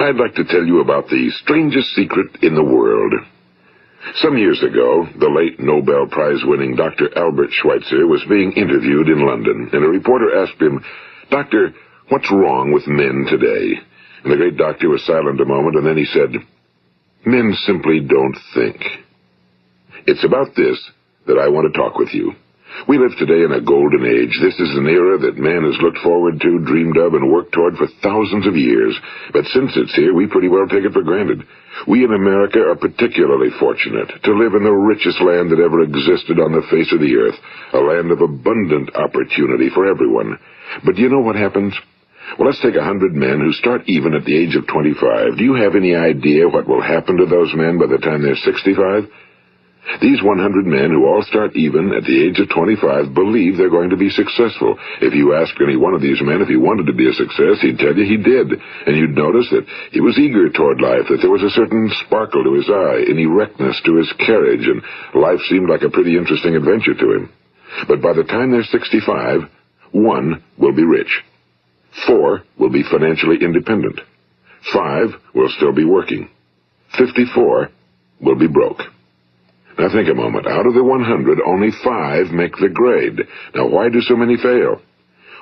I'd like to tell you about the strangest secret in the world. Some years ago, the late Nobel Prize-winning Dr. Albert Schweitzer was being interviewed in London, and a reporter asked him, "Doctor, what's wrong with men today?" And the great doctor was silent a moment, and then he said, "Men simply don't think." It's about this that I want to talk with you. We live today in a golden age. This is an era that man has looked forward to, dreamed of, and worked toward for thousands of years. But since it's here, we pretty well take it for granted. We in America are particularly fortunate to live in the richest land that ever existed on the face of the earth, a land of abundant opportunity for everyone. But do you know what happens? Well, let's take 100 men who start even at the age of 25. Do you have any idea what will happen to those men by the time they're 65? These 100 men who all start even at the age of 25 believe they're going to be successful. If you ask any one of these men if he wanted to be a success, he'd tell you he did. And you'd notice that he was eager toward life, that there was a certain sparkle to his eye, an erectness to his carriage, and life seemed like a pretty interesting adventure to him. But by the time they're 65, 1 will be rich. 4 will be financially independent. 5 will still be working. 54 will be broke. Now think a moment. Out of the 100, only 5 make the grade. Now why do so many fail?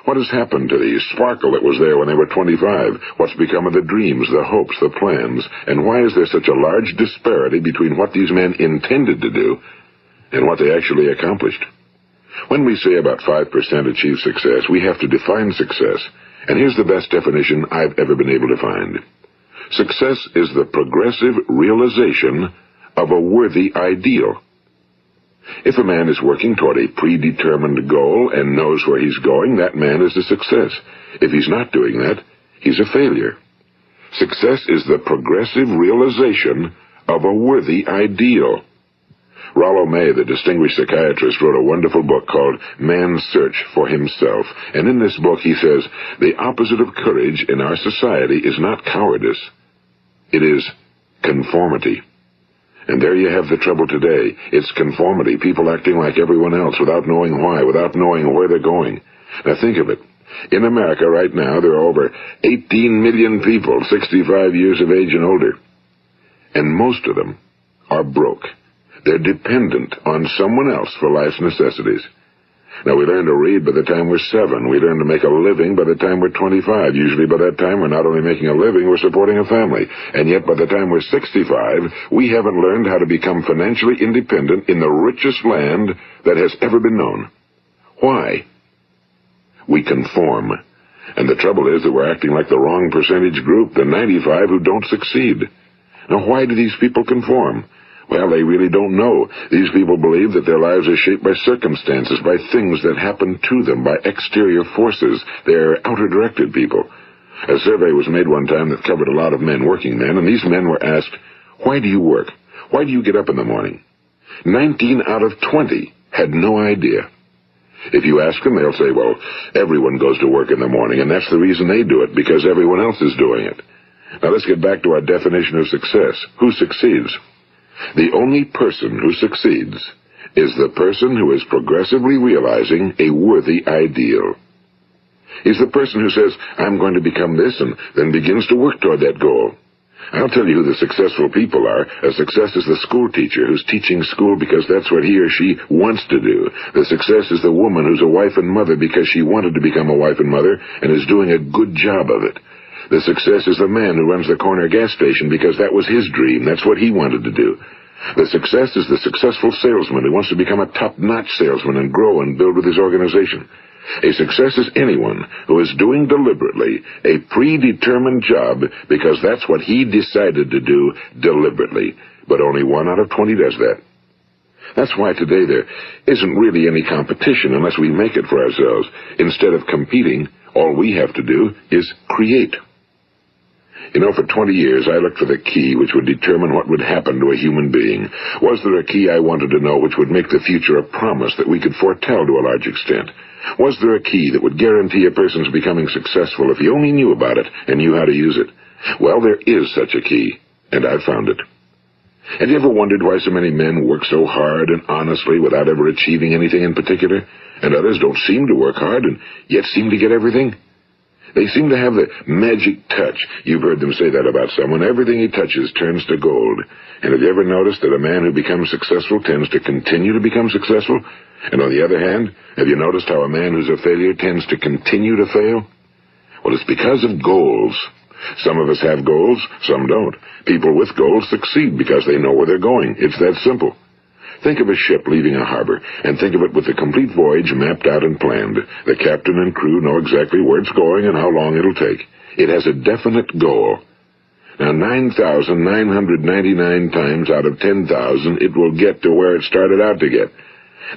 What has happened to the sparkle that was there when they were 25? What's become of the dreams, the hopes, the plans? And why is there such a large disparity between what these men intended to do and what they actually accomplished? When we say about 5% achieve success, we have to define success. And here's the best definition I've ever been able to find. Success is the progressive realization of a worthy ideal. If a man is working toward a predetermined goal and knows where he's going, that man is a success. If he's not doing that, he's a failure. Success is the progressive realization of a worthy ideal. Rollo May, the distinguished psychiatrist, wrote a wonderful book called Man's Search for Himself. And in this book he says, the opposite of courage in our society is not cowardice. It is conformity. And there you have the trouble today. It's conformity, people acting like everyone else without knowing why, without knowing where they're going. Now think of it. In America right now, there are over 18 million people 65 years of age and older. And most of them are broke. They're dependent on someone else for life's necessities. Now, we learn to read by the time we're 7. We learn to make a living by the time we're 25. Usually by that time, we're not only making a living, we're supporting a family. And yet by the time we're 65, we haven't learned how to become financially independent in the richest land that has ever been known. Why? We conform. And the trouble is that we're acting like the wrong percentage group, the 95 who don't succeed. Now, why do these people conform? Well, they really don't know. These people believe that their lives are shaped by circumstances, by things that happen to them, by exterior forces. They're outer-directed people. A survey was made one time that covered a lot of men, working men, and these men were asked, "Why do you work? Why do you get up in the morning?" 19 out of 20 had no idea. If you ask them, they'll say, well, everyone goes to work in the morning, and that's the reason they do it, because everyone else is doing it. Now let's get back to our definition of success. Who succeeds? The only person who succeeds is the person who is progressively realizing a worthy ideal. He's the person who says, I'm going to become this, and then begins to work toward that goal. I'll tell you who the successful people are. A success is the school teacher who's teaching school because that's what he or she wants to do. The success is the woman who's a wife and mother because she wanted to become a wife and mother and is doing a good job of it. The success is the man who runs the corner gas station because that was his dream. That's what he wanted to do. The success is the successful salesman who wants to become a top-notch salesman and grow and build with his organization. A success is anyone who is doing deliberately a predetermined job because that's what he decided to do deliberately. But only 1 out of 20 does that. That's why today there isn't really any competition unless we make it for ourselves. Instead of competing, all we have to do is create. You know, for 20 years, I looked for the key which would determine what would happen to a human being. Was there a key I wanted to know which would make the future a promise that we could foretell to a large extent? Was there a key that would guarantee a person's becoming successful if he only knew about it and knew how to use it? Well, there is such a key, and I've found it. Have you ever wondered why so many men work so hard and honestly without ever achieving anything in particular, and others don't seem to work hard and yet seem to get everything? They seem to have the magic touch. You've heard them say that about someone. Everything he touches turns to gold. And have you ever noticed that a man who becomes successful tends to continue to become successful? And on the other hand, have you noticed how a man who's a failure tends to continue to fail? Well, it's because of goals. Some of us have goals, some don't. People with goals succeed because they know where they're going. It's that simple. Think of a ship leaving a harbor, and think of it with the complete voyage mapped out and planned. The captain and crew know exactly where it's going and how long it'll take. It has a definite goal. Now, 9,999 times out of 10,000, it will get to where it started out to get.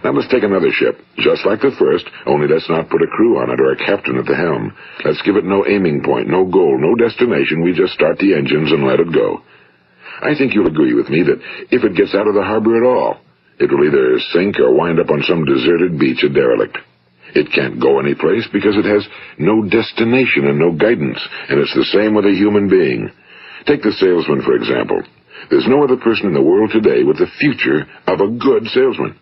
Now, let's take another ship, just like the first, only let's not put a crew on it or a captain at the helm. Let's give it no aiming point, no goal, no destination. We just start the engines and let it go. I think you'll agree with me that if it gets out of the harbor at all, it will either sink or wind up on some deserted beach, a derelict. It can't go anyplace because it has no destination and no guidance, and it's the same with a human being. Take the salesman, for example. There's no other person in the world today with the future of a good salesman.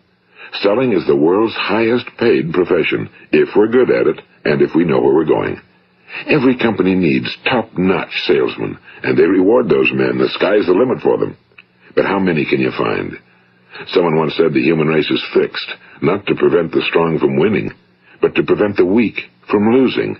Selling is the world's highest paid profession, if we're good at it and if we know where we're going. Every company needs top-notch salesmen, and they reward those men. The sky's the limit for them. But how many can you find? Someone once said the human race is fixed, not to prevent the strong from winning, but to prevent the weak from losing.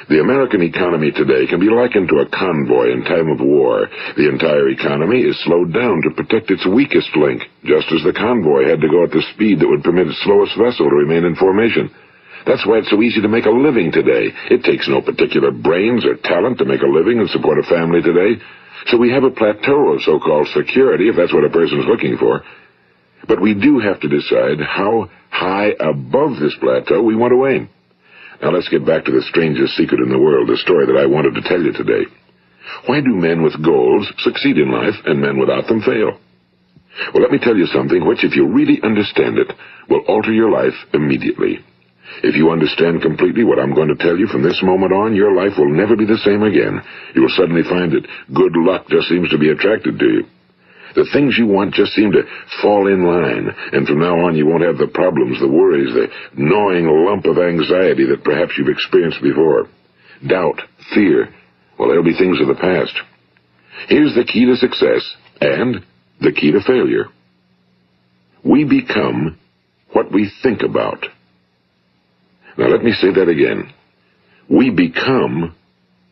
The American economy today can be likened to a convoy in time of war. The entire economy is slowed down to protect its weakest link, just as the convoy had to go at the speed that would permit its slowest vessel to remain in formation. That's why it's so easy to make a living today. It takes no particular brains or talent to make a living and support a family today. So we have a plateau of so-called security, if that's what a person's looking for. But we do have to decide how high above this plateau we want to aim. Now let's get back to the strangest secret in the world, the story that I wanted to tell you today. Why do men with goals succeed in life and men without them fail? Well, let me tell you something which, if you really understand it, will alter your life immediately. If you understand completely what I'm going to tell you from this moment on, your life will never be the same again. You will suddenly find that good luck just seems to be attracted to you. The things you want just seem to fall in line, and from now on you won't have the problems, the worries, the gnawing lump of anxiety that perhaps you've experienced before. Doubt, fear, well, they'll be things of the past. Here's the key to success and the key to failure. We become what we think about. Now let me say that again. We become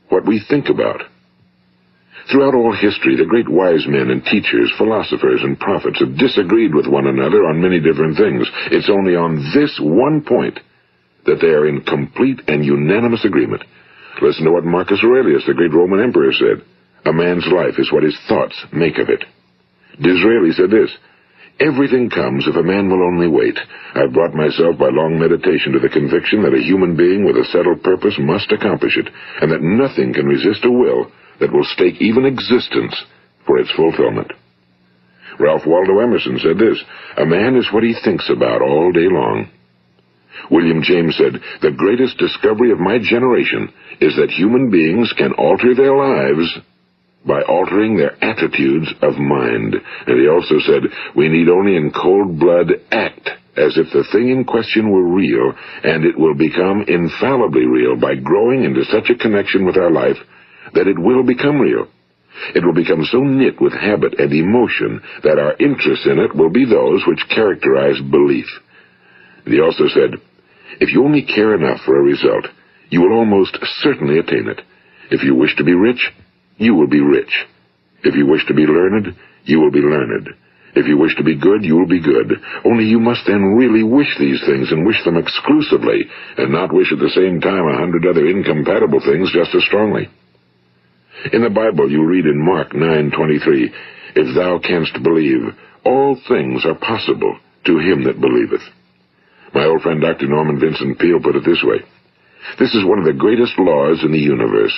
what we think about. Throughout all history, the great wise men and teachers, philosophers and prophets have disagreed with one another on many different things. It's only on this one point that they are in complete and unanimous agreement. Listen to what Marcus Aurelius, the great Roman emperor, said. A man's life is what his thoughts make of it. Disraeli said this. Everything comes if a man will only wait. I've brought myself by long meditation to the conviction that a human being with a settled purpose must accomplish it, and that nothing can resist a will that will stake even existence for its fulfillment. Ralph Waldo Emerson said this, a man is what he thinks about all day long. William James said, the greatest discovery of my generation is that human beings can alter their lives by altering their attitudes of mind. And he also said, we need only in cold blood act as if the thing in question were real, and it will become infallibly real by growing into such a connection with our life that it will become real. It will become so knit with habit and emotion that our interest in it will be those which characterize belief. And he also said, if you only care enough for a result, you will almost certainly attain it. If you wish to be rich, you will be rich. If you wish to be learned, you will be learned. If you wish to be good, you will be good. Only you must then really wish these things and wish them exclusively, and not wish at the same time 100 other incompatible things just as strongly. In the Bible, you read in Mark 9:23, if thou canst believe, all things are possible to him that believeth. My old friend Dr. Norman Vincent Peale put it this way, this is one of the greatest laws in the universe.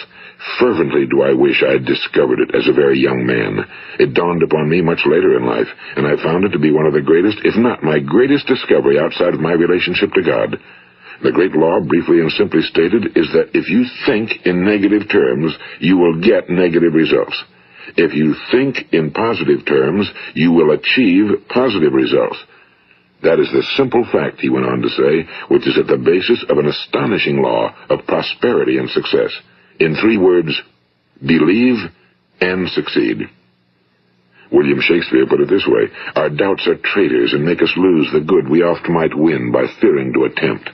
Fervently do I wish I had discovered it as a very young man. It dawned upon me much later in life, and I found it to be one of the greatest, if not my greatest discovery outside of my relationship to God. The great law, briefly and simply stated, is that if you think in negative terms, you will get negative results. If you think in positive terms, you will achieve positive results. That is the simple fact, he went on to say, which is at the basis of an astonishing law of prosperity and success. In 3 words, believe and succeed. William Shakespeare put it this way: our doubts are traitors and make us lose the good we oft might win by fearing to attempt.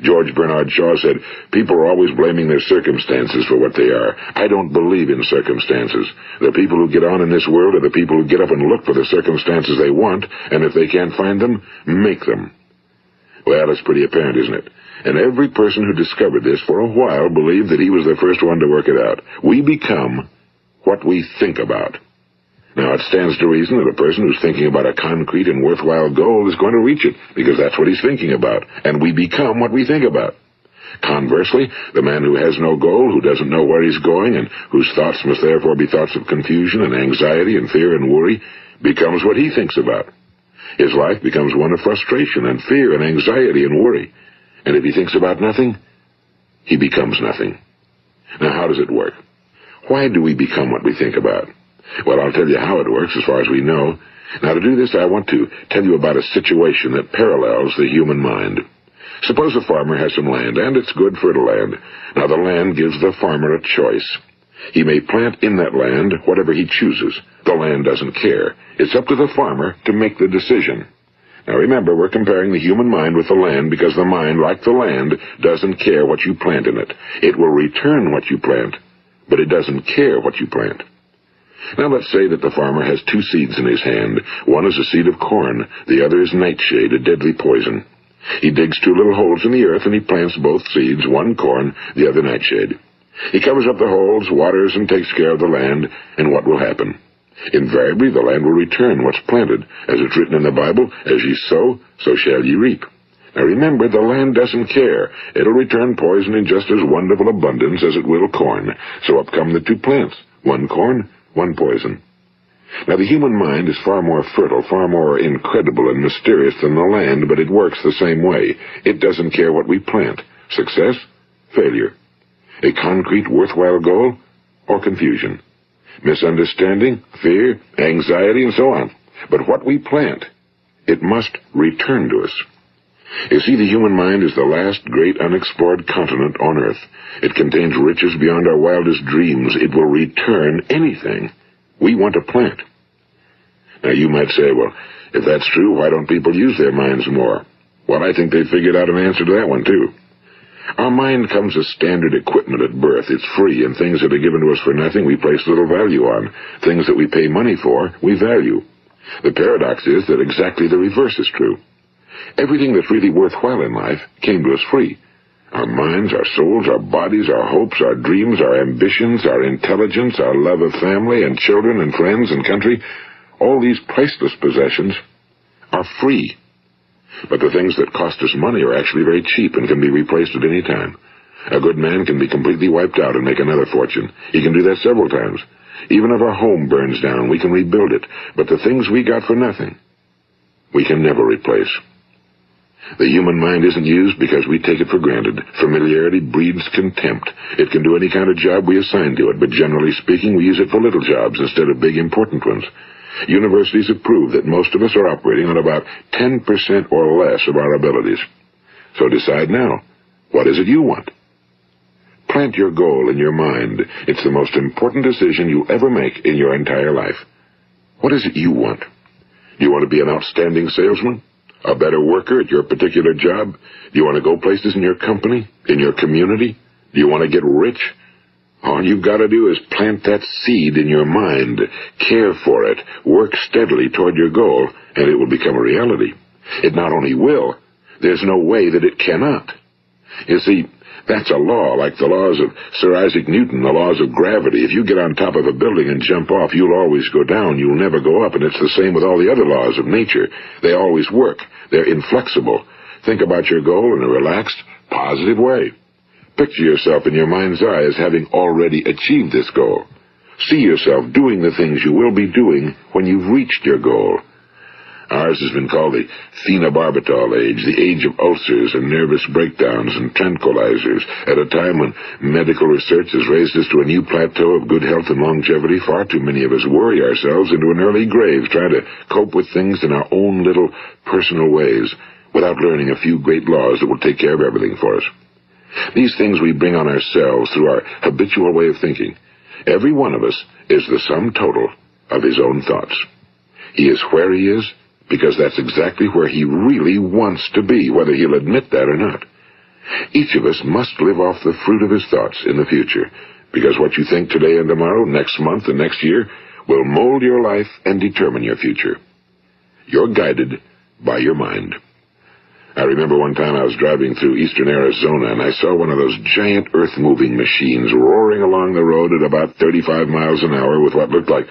George Bernard Shaw said, people are always blaming their circumstances for what they are. I don't believe in circumstances. The people who get on in this world are the people who get up and look for the circumstances they want, and if they can't find them, make them. Well, it's pretty apparent, isn't it? And every person who discovered this for a while believed that he was the first one to work it out. We become what we think about. Now, it stands to reason that a person who's thinking about a concrete and worthwhile goal is going to reach it, because that's what he's thinking about, and we become what we think about. Conversely, the man who has no goal, who doesn't know where he's going, and whose thoughts must therefore be thoughts of confusion and anxiety and fear and worry, becomes what he thinks about. His life becomes one of frustration and fear and anxiety and worry. And if he thinks about nothing, he becomes nothing. Now, how does it work? Why do we become what we think about? Well, I'll tell you how it works as far as we know. Now, to do this, I want to tell you about a situation that parallels the human mind. Suppose a farmer has some land, and it's good fertile land. Now, the land gives the farmer a choice. He may plant in that land whatever he chooses. The land doesn't care. It's up to the farmer to make the decision. Now, remember, we're comparing the human mind with the land because the mind, like the land, doesn't care what you plant in it. It will return what you plant, but it doesn't care what you plant. Now, let's say that the farmer has 2 seeds in his hand. One is a seed of corn. The other is nightshade, a deadly poison. He digs 2 little holes in the earth, and he plants both seeds, one corn, the other nightshade. He covers up the holes, waters, and takes care of the land, and what will happen? Invariably, the land will return what's planted. As it's written in the Bible, as ye sow, so shall ye reap. Now remember, the land doesn't care. It'll return poison in just as wonderful abundance as it will corn. So up come the 2 plants, one corn, one poison. Now, the human mind is far more fertile, far more incredible and mysterious than the land, but it works the same way. It doesn't care what we plant. Success, failure. A concrete, worthwhile goal, or confusion. Misunderstanding, fear, anxiety, and so on. But what we plant, it must return to us. You see, the human mind is the last great unexplored continent on Earth. It contains riches beyond our wildest dreams. It will return anything we want to plant. Now, you might say, well, if that's true, why don't people use their minds more? Well, I think they figured out an answer to that one, too. Our mind comes as standard equipment at birth. It's free, and things that are given to us for nothing we place little value on. Things that we pay money for, we value. The paradox is that exactly the reverse is true. Everything that's really worthwhile in life came to us free. Our minds, our souls, our bodies, our hopes, our dreams, our ambitions, our intelligence, our love of family and children and friends and country, all these priceless possessions are free. But the things that cost us money are actually very cheap and can be replaced at any time. A good man can be completely wiped out and make another fortune. He can do that several times. Even if our home burns down, we can rebuild it. But the things we got for nothing, we can never replace. The human mind isn't used because we take it for granted. Familiarity breeds contempt. It can do any kind of job we assign to it, but generally speaking, we use it for little jobs instead of big, important ones. Universities have proved that most of us are operating on about 10% or less of our abilities. So decide now, what is it you want? Plant your goal in your mind. It's the most important decision you'll ever make in your entire life. What is it you want? Do you want to be an outstanding salesman? A better worker at your particular job? Do you want to go places in your company? In your community? Do you want to get rich? All you've got to do is plant that seed in your mind, care for it, work steadily toward your goal, and it will become a reality. It not only will, there's no way that it cannot. You see, that's a law, like the laws of Sir Isaac Newton, the laws of gravity. If you get on top of a building and jump off, you'll always go down. You'll never go up, and it's the same with all the other laws of nature. They always work. They're inflexible. Think about your goal in a relaxed, positive way. Picture yourself in your mind's eye as having already achieved this goal. See yourself doing the things you will be doing when you've reached your goal. Ours has been called the phenobarbital age, the age of ulcers and nervous breakdowns and tranquilizers, at a time when medical research has raised us to a new plateau of good health and longevity. Far too many of us worry ourselves into an early grave trying to cope with things in our own little personal ways without learning a few great laws that will take care of everything for us. These things we bring on ourselves through our habitual way of thinking. Every one of us is the sum total of his own thoughts. He is where he is because that's exactly where he really wants to be, whether he'll admit that or not. Each of us must live off the fruit of his thoughts in the future, because what you think today and tomorrow, next month and next year, will mold your life and determine your future. You're guided by your mind. I remember one time I was driving through eastern Arizona, and I saw one of those giant earth-moving machines roaring along the road at about 35 miles an hour with what looked like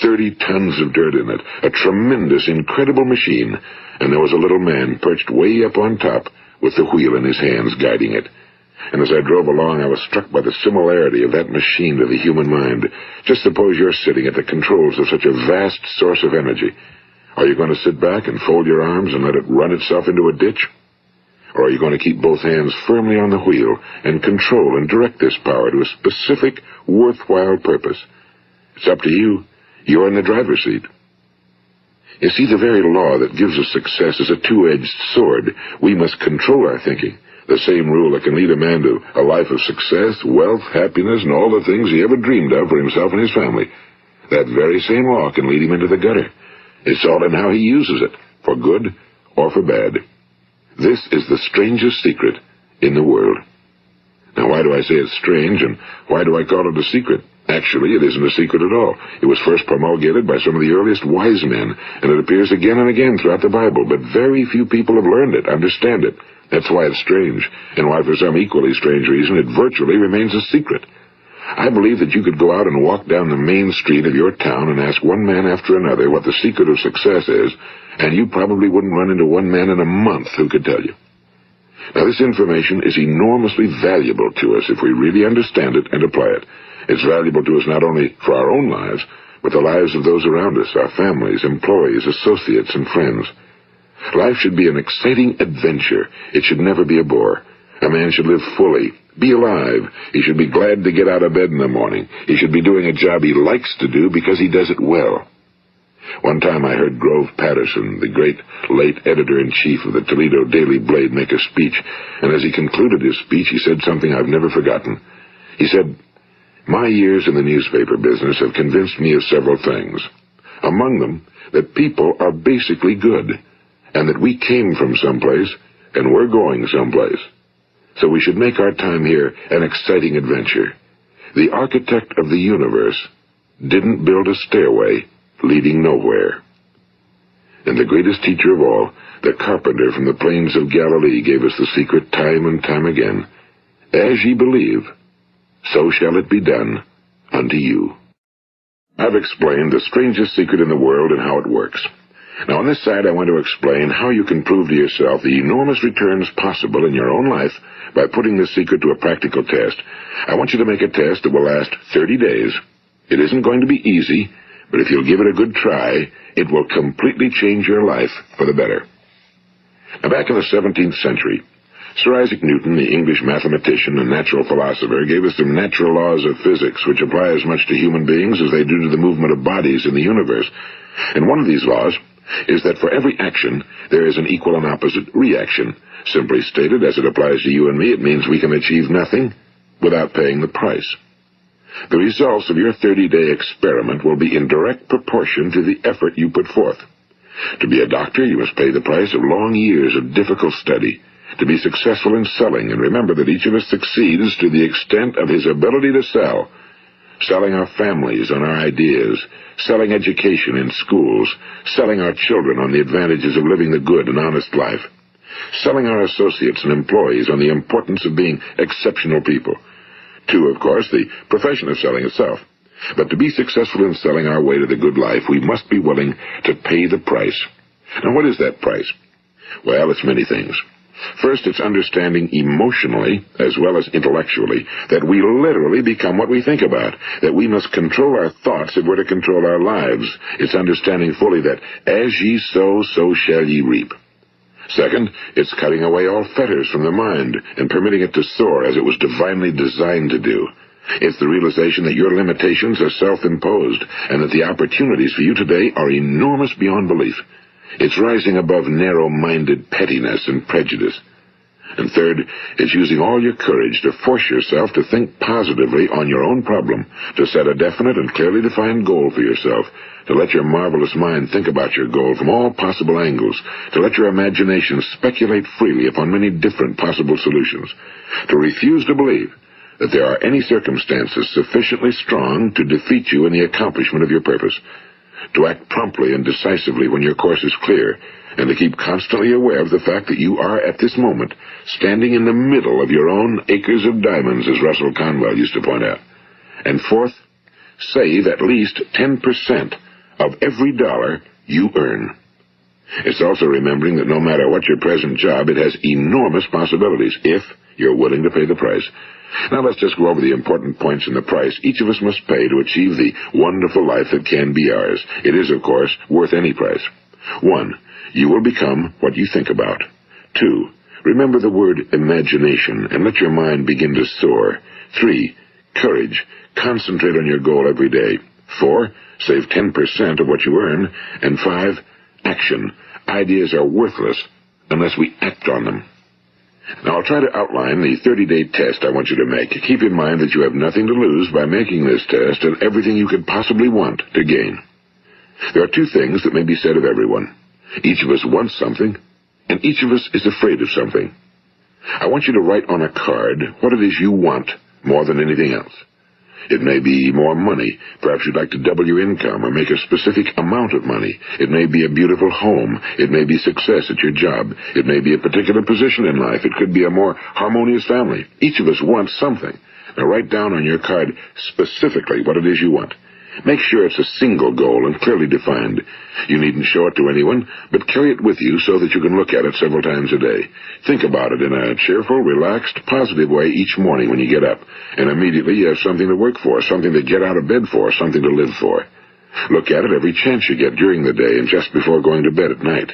30 tons of dirt in it. A tremendous, incredible machine, and there was a little man perched way up on top with the wheel in his hands guiding it. And as I drove along, I was struck by the similarity of that machine to the human mind. Just suppose you're sitting at the controls of such a vast source of energy. Are you going to sit back and fold your arms and let it run itself into a ditch? Or are you going to keep both hands firmly on the wheel and control and direct this power to a specific, worthwhile purpose? It's up to you. You're in the driver's seat. You see, the very law that gives us success is a two-edged sword. We must control our thinking. The same rule that can lead a man to a life of success, wealth, happiness, and all the things he ever dreamed of for himself and his family. That very same law can lead him into the gutter. It's all in how he uses it, for good or for bad. This is the strangest secret in the world. Now, why do I say it's strange, and why do I call it a secret? Actually, it isn't a secret at all. It was first promulgated by some of the earliest wise men, and it appears again and again throughout the Bible, but very few people have learned it, understand it. That's why it's strange, and why for some equally strange reason it virtually remains a secret. I believe that you could go out and walk down the main street of your town and ask one man after another what the secret of success is, and you probably wouldn't run into one man in a month who could tell you. Now, this information is enormously valuable to us if we really understand it and apply it. It's valuable to us not only for our own lives, but the lives of those around us, our families, employees, associates, and friends. Life should be an exciting adventure. It should never be a bore. A man should live fully, be alive. He should be glad to get out of bed in the morning. He should be doing a job he likes to do because he does it well. One time I heard Grove Patterson, the great late editor-in-chief of the Toledo Daily Blade, make a speech, and as he concluded his speech, he said something I've never forgotten. He said, "My years in the newspaper business have convinced me of several things. Among them, that people are basically good, and that we came from someplace, and we're going someplace. So we should make our time here an exciting adventure. The architect of the universe didn't build a stairway leading nowhere." And the greatest teacher of all, the carpenter from the plains of Galilee, gave us the secret time and time again. As ye believe, so shall it be done unto you. I've explained the strangest secret in the world and how it works. Now, on this side, I want to explain how you can prove to yourself the enormous returns possible in your own life by putting this secret to a practical test. I want you to make a test that will last 30 days. It isn't going to be easy, but if you'll give it a good try, it will completely change your life for the better. Now, back in the 17th century, Sir Isaac Newton, the English mathematician and natural philosopher, gave us some natural laws of physics which apply as much to human beings as they do to the movement of bodies in the universe. And one of these laws is that for every action, there is an equal and opposite reaction. Simply stated, as it applies to you and me, it means we can achieve nothing without paying the price. The results of your 30-day experiment will be in direct proportion to the effort you put forth. To be a doctor, you must pay the price of long years of difficult study. To be successful in selling, and remember that each of us succeeds to the extent of his ability to sell. Selling our families on our ideas, selling education in schools, selling our children on the advantages of living the good and honest life, selling our associates and employees on the importance of being exceptional people. To, of course, the profession of selling itself. But to be successful in selling our way to the good life, we must be willing to pay the price. Now, what is that price? Well, it's many things. First, it's understanding emotionally, as well as intellectually, that we literally become what we think about, that we must control our thoughts if we're to control our lives. It's understanding fully that as ye sow, so shall ye reap. Second, it's cutting away all fetters from the mind and permitting it to soar as it was divinely designed to do. It's the realization that your limitations are self-imposed and that the opportunities for you today are enormous beyond belief. It's rising above narrow-minded pettiness and prejudice. And third, it's using all your courage to force yourself to think positively on your own problem, to set a definite and clearly defined goal for yourself, to let your marvelous mind think about your goal from all possible angles, to let your imagination speculate freely upon many different possible solutions, to refuse to believe that there are any circumstances sufficiently strong to defeat you in the accomplishment of your purpose, to act promptly and decisively when your course is clear, and to keep constantly aware of the fact that you are, at this moment, standing in the middle of your own acres of diamonds, as Russell Conwell used to point out. And fourth, save at least 10% of every dollar you earn. It's also remembering that no matter what your present job, it has enormous possibilities, if you're willing to pay the price. Now let's just go over the important points in the price each of us must pay to achieve the wonderful life that can be ours. It is, of course, worth any price. 1. You will become what you think about. 2. Remember the word imagination and let your mind begin to soar. 3. Courage. Concentrate on your goal every day. 4. Save 10% of what you earn. And 5. Action. Ideas are worthless unless we act on them. Now, I'll try to outline the 30-day test I want you to make. Keep in mind that you have nothing to lose by making this test and everything you could possibly want to gain. There are two things that may be said of everyone. Each of us wants something, and each of us is afraid of something. I want you to write on a card what it is you want more than anything else. It may be more money. Perhaps you'd like to double your income or make a specific amount of money. It may be a beautiful home. It may be success at your job. It may be a particular position in life. It could be a more harmonious family. Each of us wants something. Now write down on your card specifically what it is you want. Make sure it's a single goal and clearly defined. You needn't show it to anyone, but carry it with you so that you can look at it several times a day. Think about it in a cheerful, relaxed, positive way each morning when you get up, and immediately you have something to work for, something to get out of bed for, something to live for. Look at it every chance you get during the day and just before going to bed at night.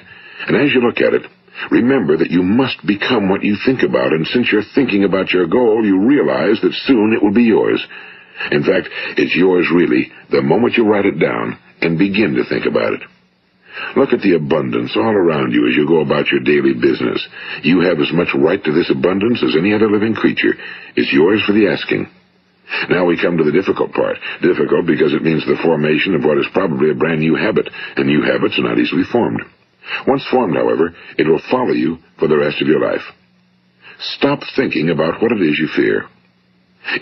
And as you look at it, remember that you must become what you think about, and since you're thinking about your goal, you realize that soon it will be yours. In fact, it's yours really the moment you write it down and begin to think about it. Look at the abundance all around you as you go about your daily business. You have as much right to this abundance as any other living creature. It's yours for the asking. Now we come to the difficult part. Difficult because it means the formation of what is probably a brand new habit, and new habits are not easily formed. Once formed, however, it will follow you for the rest of your life. Stop thinking about what it is you fear.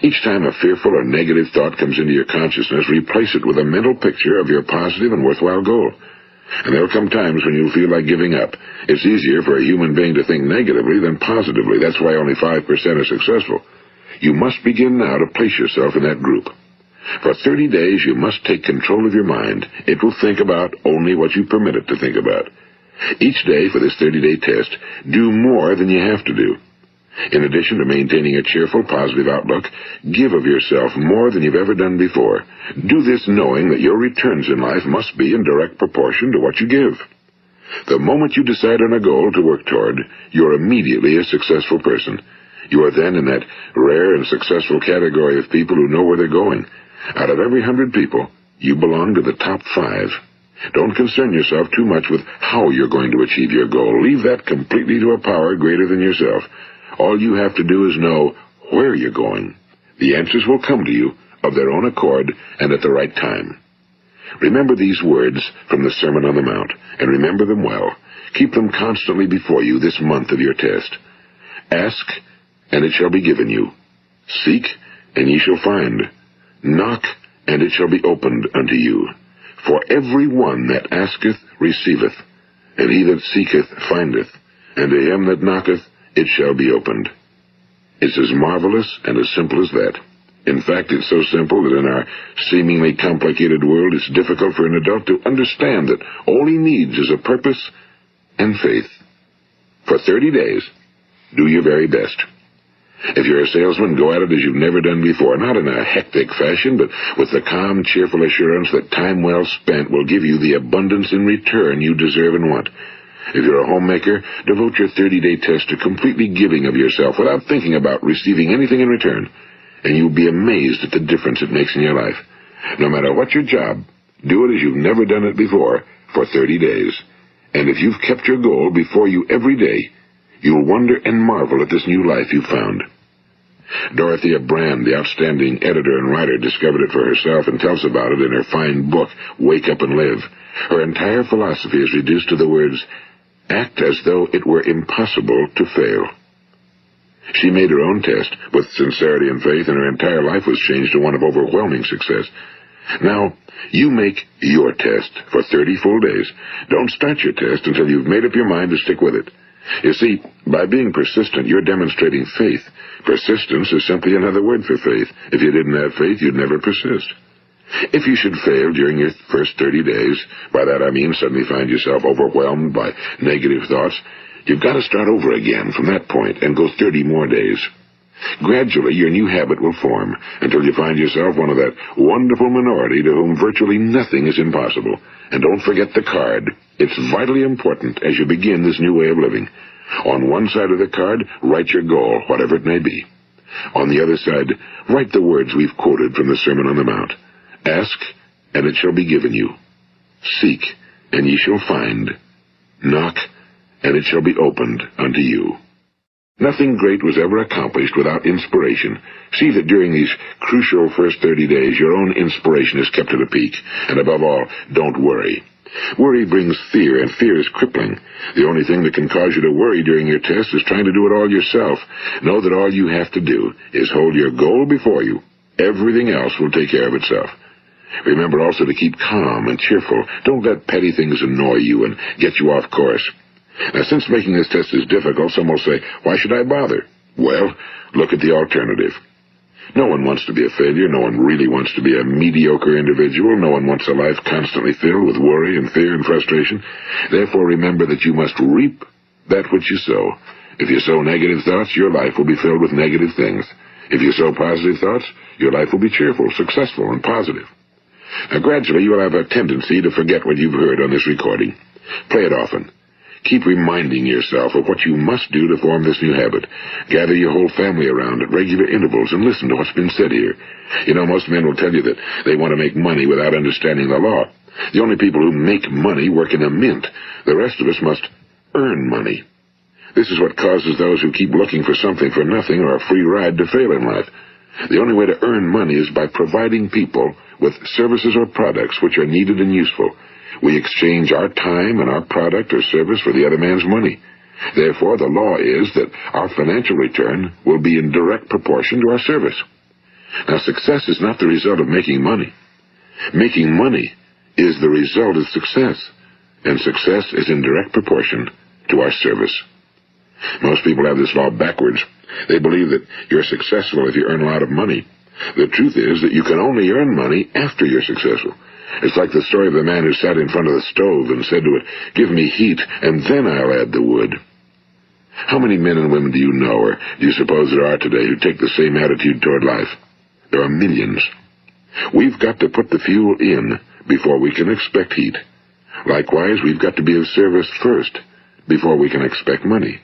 Each time a fearful or negative thought comes into your consciousness, replace it with a mental picture of your positive and worthwhile goal. And there will come times when you'll feel like giving up. It's easier for a human being to think negatively than positively. That's why only 5% are successful. You must begin now to place yourself in that group. For 30 days, you must take control of your mind. It will think about only what you permit it to think about. Each day for this 30-day test, do more than you have to do. In addition to maintaining a cheerful, positive outlook, give of yourself more than you've ever done before. Do this knowing that your returns in life must be in direct proportion to what you give. The moment you decide on a goal to work toward, you're immediately a successful person. You are then in that rare and successful category of people who know where they're going. Out of every 100 people, you belong to the top 5. Don't concern yourself too much with how you're going to achieve your goal. Leave that completely to a power greater than yourself. All you have to do is know where you're going. The answers will come to you of their own accord and at the right time. Remember these words from the Sermon on the Mount, and remember them well. Keep them constantly before you this month of your test. Ask, and it shall be given you. Seek, and ye shall find. Knock, and it shall be opened unto you. For every one that asketh receiveth, and he that seeketh findeth, and to him that knocketh it shall be opened. It's as marvelous and as simple as that. In fact, it's so simple that in our seemingly complicated world, it's difficult for an adult to understand that all he needs is a purpose and faith. For 30 days, Do your very best. If you're a salesman, go at it as you've never done before, not in a hectic fashion, but with the calm, cheerful assurance that time well spent will give you the abundance in return you deserve and want. If you're a homemaker, devote your 30-day test to completely giving of yourself without thinking about receiving anything in return, and you'll be amazed at the difference it makes in your life. No matter what your job, do it as you've never done it before for 30 days. And if you've kept your goal before you every day, you'll wonder and marvel at this new life you've found. Dorothea Brand, the outstanding editor and writer, discovered it for herself and tells about it in her fine book, Wake Up and Live. Her entire philosophy is reduced to the words, act as though it were impossible to fail. She made her own test with sincerity and faith, and her entire life was changed to one of overwhelming success. Now, you make your test for 30 full days. Don't start your test until you've made up your mind to stick with it. You see, by being persistent, you're demonstrating faith. Persistence is simply another word for faith. If you didn't have faith, you'd never persist. If you should fail during your first 30 days, by that I mean suddenly find yourself overwhelmed by negative thoughts, you've got to start over again from that point and go 30 more days. Gradually, your new habit will form until you find yourself one of that wonderful minority to whom virtually nothing is impossible. And don't forget the card. It's vitally important as you begin this new way of living. On one side of the card, write your goal, whatever it may be. On the other side, write the words we've quoted from the Sermon on the Mount. Ask, and it shall be given you. Seek, and ye shall find. Knock, and it shall be opened unto you. Nothing great was ever accomplished without inspiration. See that during these crucial first 30 days, your own inspiration is kept at a peak. And above all, don't worry. Worry brings fear, and fear is crippling. The only thing that can cause you to worry during your test is trying to do it all yourself. Know that all you have to do is hold your goal before you. Everything else will take care of itself. Remember also to keep calm and cheerful. Don't let petty things annoy you and get you off course. Now, since making this test is difficult, some will say, why should I bother? Well, look at the alternative. No one wants to be a failure. No one really wants to be a mediocre individual. No one wants a life constantly filled with worry and fear and frustration. Therefore, remember that you must reap that which you sow. If you sow negative thoughts, your life will be filled with negative things. If you sow positive thoughts, your life will be cheerful, successful, and positive. Now, gradually, you will have a tendency to forget what you've heard on this recording. Play it often. Keep reminding yourself of what you must do to form this new habit. Gather your whole family around at regular intervals and listen to what's been said here. You know, most men will tell you that they want to make money without understanding the law. The only people who make money work in a mint. The rest of us must earn money. This is what causes those who keep looking for something for nothing or a free ride to fail in life. The only way to earn money is by providing people with services or products which are needed and useful. We exchange our time and our product or service for the other man's money. Therefore, the law is that our financial return will be in direct proportion to our service. Now, success is not the result of making money. Making money is the result of success, and success is in direct proportion to our service. Most people have this law backwards. They believe that you're successful if you earn a lot of money. The truth is that you can only earn money after you're successful. It's like the story of the man who sat in front of the stove and said to it, give me heat, and then I'll add the wood. How many men and women do you know, or do you suppose there are today, who take the same attitude toward life? There are millions. We've got to put the fuel in before we can expect heat. Likewise, we've got to be of service first before we can expect money.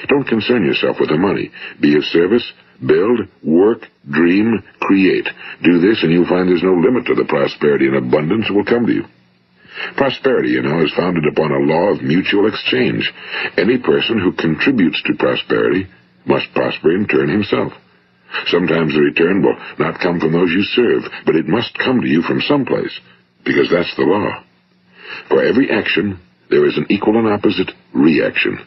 Don't concern yourself with the money. Be of service, build, work, dream, create. Do this, and you'll find there's no limit to the prosperity and abundance that will come to you. Prosperity, you know, is founded upon a law of mutual exchange. Any person who contributes to prosperity must prosper in turn himself. Sometimes the return will not come from those you serve, but it must come to you from someplace, because that's the law. For every action, there is an equal and opposite reaction.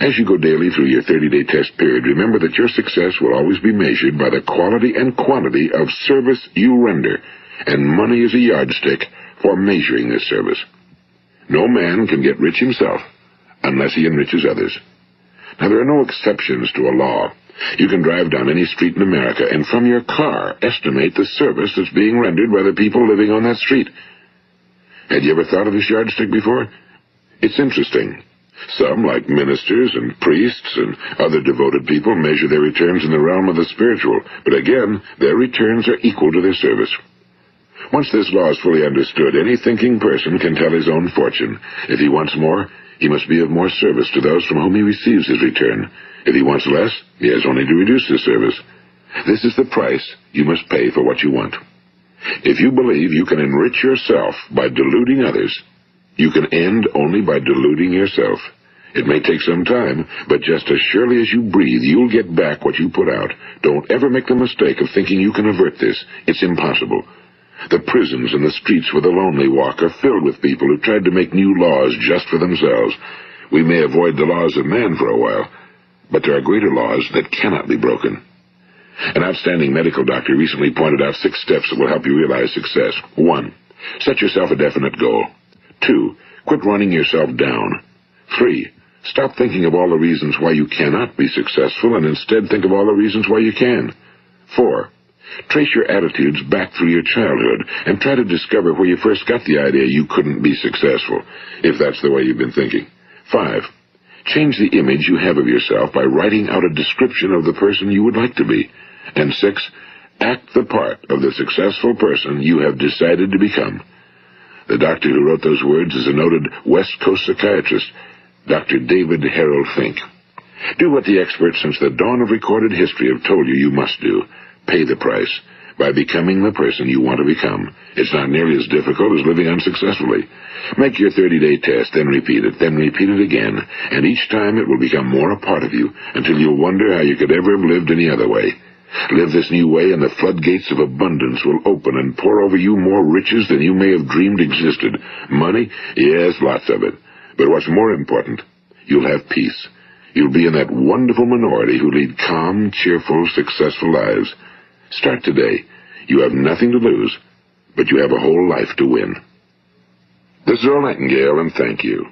As you go daily through your 30-day test period, remember that your success will always be measured by the quality and quantity of service you render, and money is a yardstick for measuring this service. No man can get rich himself unless he enriches others. Now, there are no exceptions to a law. You can drive down any street in America and from your car estimate the service that's being rendered by the people living on that street. Had you ever thought of this yardstick before? It's interesting. Some, like ministers and priests and other devoted people, measure their returns in the realm of the spiritual, but again, their returns are equal to their service. Once this law is fully understood, any thinking person can tell his own fortune. If he wants more, he must be of more service to those from whom he receives his return. If he wants less, he has only to reduce his service. This is the price you must pay for what you want. If you believe you can enrich yourself by deluding others, you can end only by deluding yourself. It may take some time, but just as surely as you breathe, you'll get back what you put out. Don't ever make the mistake of thinking you can avert this. It's impossible. The prisons and the streets where the lonely walk are filled with people who tried to make new laws just for themselves. We may avoid the laws of man for a while, but there are greater laws that cannot be broken. An outstanding medical doctor recently pointed out 6 steps that will help you realize success. 1. Set yourself a definite goal. 2. Quit running yourself down. 3. Stop thinking of all the reasons why you cannot be successful and instead think of all the reasons why you can. 4. Trace your attitudes back through your childhood and try to discover where you first got the idea you couldn't be successful, if that's the way you've been thinking. 5. Change the image you have of yourself by writing out a description of the person you would like to be. And 6. Act the part of the successful person you have decided to become. The doctor who wrote those words is a noted West Coast psychiatrist, Dr. David Harold Fink. Do what the experts since the dawn of recorded history have told you must do. Pay the price by becoming the person you want to become. It's not nearly as difficult as living unsuccessfully. Make your 30-day test, then repeat it again, and each time it will become more a part of you until you'll wonder how you could ever have lived any other way. Live this new way and the floodgates of abundance will open and pour over you more riches than you may have dreamed existed. Money? Yes, lots of it. But what's more important, you'll have peace. You'll be in that wonderful minority who lead calm, cheerful, successful lives. Start today. You have nothing to lose, but you have a whole life to win. This is Earl Nightingale, and thank you.